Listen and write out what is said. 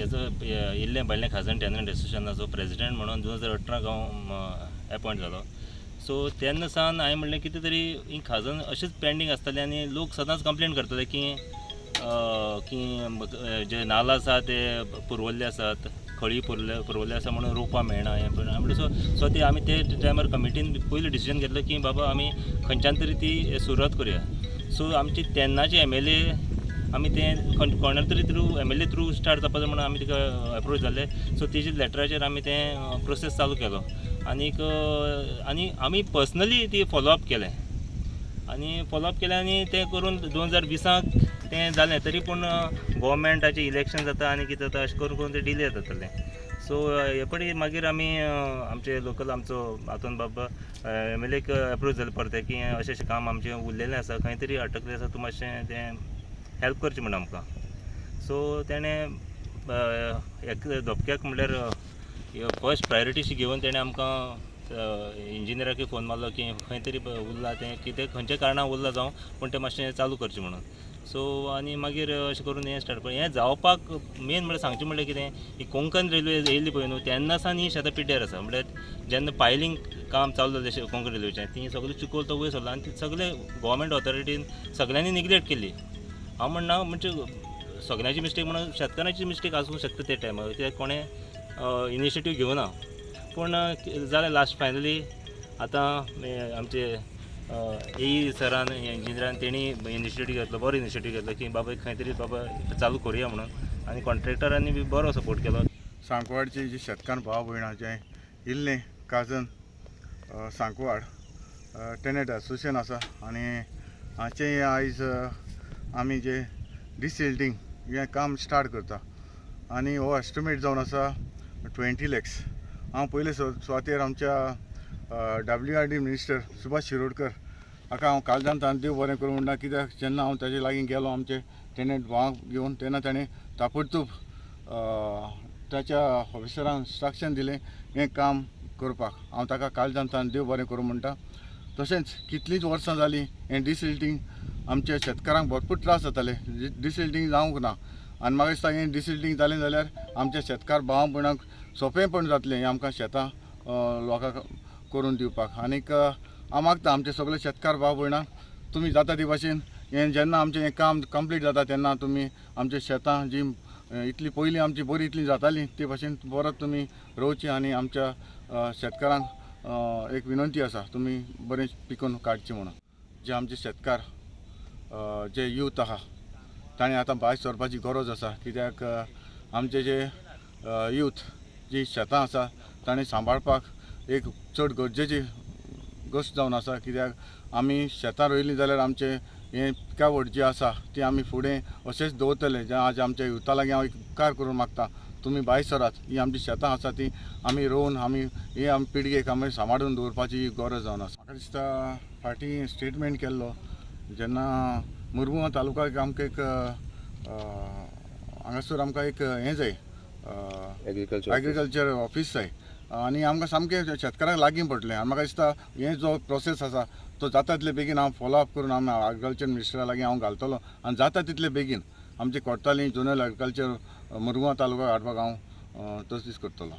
हेजो इल्लें बायलें खाजण tenant एसोसिएशनाचो president म्हणून 2018 हांव अपॉयंट जालो. सो तेन्ना सावन हांवें म्हणलें कितें तरी ही खाजण अशीच पेंडींग आसतलें आनी लोक सदांच कंप्लेन करतले की जे नाल्ल आसा ते पुरवल्ले आसात, खळी पुरवल्ले आसा म्हणून रोवपा मेळना. हें पण म्हणलें सो ती आमी ते टायमार कमिटीन पयलीं डिसिजन घेतलो की बाबा आमी खंयच्यान तरी ती सुरवात करुया. सो आमची तेन्नाची MLA आमी तें कोणा तरी थ्रू MLA थ्रू स्टार्ट जावपा जाय म्हणून आमी तिका अप्रोच जाल्ले. सो तेजी लेटराचेर आमी तें प्रोसेस चालू केलो आनी आमी पर्सनली ती फॉलोअप केलें आनी तें करून 2020 तें जालें. तरी पूण गव्हर्मेंटाचें इलेक्शन जाता आनी कितें जाता अशें करून तें डिले जातालें. सो हे पडी मागीर आमी आमचे लोकल आमचो हातून बाबा MLAक अप्रोच जालें परतें की अशें काम आमचें उरलेलें आसा, खंय तरी अटकलें आसा, तूं मातशें तें हेल्प करचें म्हणून आमकां. सो तेणें एक धोपक्याक म्हणल्यार फर्स्ट प्रायोरिटी घेवन तेणें आमकां इंजिनियराक फोन मारलो की खंय तरी उरलां तें कितें खंयच्या कारणान उरलां जावं पूण तें मातशें चालू करचें म्हणून. सो आनी मागीर अशें करून हें स्टार्ट हें जावपाक मेन म्हणल्यार सांगचें म्हणल्यार कितें ही कोंकण रेल्वे येयल्ली पळय न्हू तेन्ना सावन ही शेतां पिड्ड्यार आसा. म्हणल्यार जेन्ना पायलींग काम चालू जालें अशें कोंकण रेल्वेचें ती सगळें चिकोल तो वयर सरलो आनी ती सगळे गव्हर्मेंट ऑथॉरिटीन सगळ्यांनी निग्लेक्ट केली. हांव म्हणना म्हणजे सगळ्यांची मिस्टेक म्हणून शेतकारांची मिस्टेक आसूंक शकता ते टायमार कित्याक कोणें इनिशिएटीव घेवना. पूण जालें लास्ट फायनली आतां आमचे AE सरान इंजिनियरान तेणी इनिशिएटीव घेतलो, बरो इनिशिएटीव घेतलो की बाबा खंय तरी बाबा चालू करुया म्हणून. आनी कॉन्ट्रॅक्टरांनी बी बरो सपोर्ट केलो. सांकवाडची जी शेतकार भाव भयणां जें इल्लें काजन सांकवाड टेनंट एसोसिएशन आसा आनी हाचें आयज आमी जे डिसिल्टींग हें काम स्टार्ट करता आनी हो एस्टिमेट जावन आसा 20 lakhs. हांव पयले सुवातेर आमच्या WRD मिनिस्टर सुभाष शिरोडकर हाका हांव काळजांत देव बरें करूं म्हणटा. कित्याक जेन्ना हांव ताजे लागीं गेलो आमचे टेनंट भावांक घेवन तेन्ना ताणें ताबडतोब ताच्या ऑफिसरांक इंस्ट्रक्शन दिलें हें काम करपाक. हांव ताका काळजांत देव बरें करूं म्हणटा. तशेंच कितलींच वर्सां जालीं हें डिसिल्टींग आमच्या शेतकारांक भरपूर त्रास जाताले, डिसिल्टींग जावंक ना. आनी म्हाका दिसता हें डिसिल्टींग जालें जाल्यार आमच्या शेतकार भाव भयणांक सोंपेंपण जातलें हें आमकां शेतां लोकांक करून दिवपाक. आनीक हांव मागता आमचे सगळे शेतकार भाव भयणांक तुमी जाता ते भाशेन हें जेन्ना आमचें हें काम कंप्लीट जाता तेन्ना तुमी आमच्या शेतां जी इतली पयलीं आमची बरी इतली जातालीं ते भाशेन परत तुमी रोवची आनी आमच्या शेतकारांक एक विनंती आसा तुमी बरें पिकून काडचें म्हणून. जे आमचे शेतकार जे यूथ आहा ताणें आतां भायर सरपाची गरज आसा. कित्याक आमचे जे यूथ जी शेतां आसा ताणें सांबाळपाक एक चड गरजेची गोश्ट जावन आसा. कित्याक आमी शेतां रोयलीं जाल्यार आमचें हें पिकावळ जी आसा ती आमी फुडें अशेंच दवरतले. जें आज आमच्या युथा लागीं हांव एक उपकार करून मागता तुमी भायर सरात. ही आमची शेतां आसा ती आमी रोवन ही आमी पिळगेक आमी सांबाळून दवरपाची गरज जावन आसा. म्हाका दिसता फाटीं स्टेटमेंट केल्लो जेन्ना मुरमुगांव तालुकाक आमकां एक हांगासर आमकां एक हें जाय एग्रीकल्चर ऑफीस जाय आनी आमकां सामकें शेतकारांक लागीं पडटलें. आनी म्हाका दिसता हें जो प्रोसेस आसा तो जाता तितले बेगीन हांव फॉलोअप करून हांव एग्रीकल्चर मिनिस्टरा लागीं हांव घालतलो आनी जाता तितले बेगीन आमची कोर्टालीं जोनल एग्रीकल्चर मुरमुगांव तालुका हाडपाक हांव तसदीस करतलो.